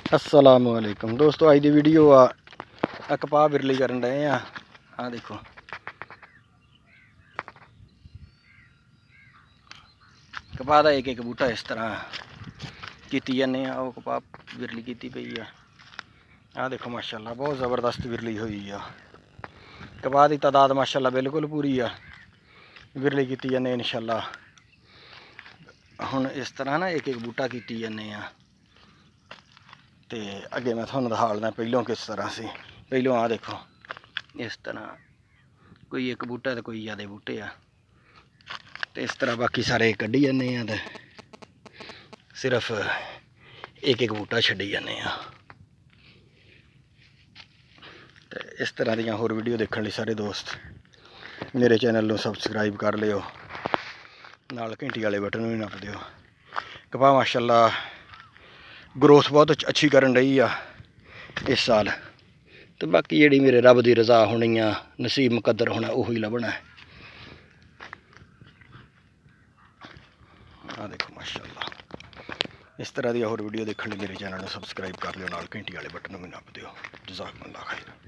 अस्सलामुअलैकुम दोस्तों, अज की वीडियो आ कपाह बिरली करन डे आ देखो कपाह का एक एक बूटा इस तरह की जाने वो कपाह बिरली की पई आ देखो माशाल्लाह बहुत ज़बरदस्त बिरली हुई आ। कपाह की तादाद माशाल्लाह बिल्कुल पूरी आ। बिरली की जाने इंशाल्लाह हुण इस तरह ना एक एक बूटा की जाने तो अगे मैं थोड़ा दिखा देना पहलों किस तरह से। पहलों आ देखो इस तरह कोई एक बूटा तो कोई ज़्यादा बूटे आ तो इस तरह बाकी सारे कड्ढी जाने तो सिर्फ एक एक बूटा छड्डी जाने तो इस तरह दी होर वीडियो देखने लिए सारे दोस्त मेरे चैनल को सबसक्राइब कर लियो, नाल घंटी वाले बटन भी नप दियो। कपाह माशाल्लाह ग्रोथ बहुत अच्छी करन रही आ इस साल। तो बाकी जी मेरे रब की रजा होनी आ, नसीब मुकद्दर होना उही लभना है। आ देखो माशाल्लाह इस तरह की होर वीडियो देखने लिए मेरे चैनल को सबसक्राइब कर लियो, नाल घंटी वाले बटन भी नप दियो। जज़ाकल्लाह खैर।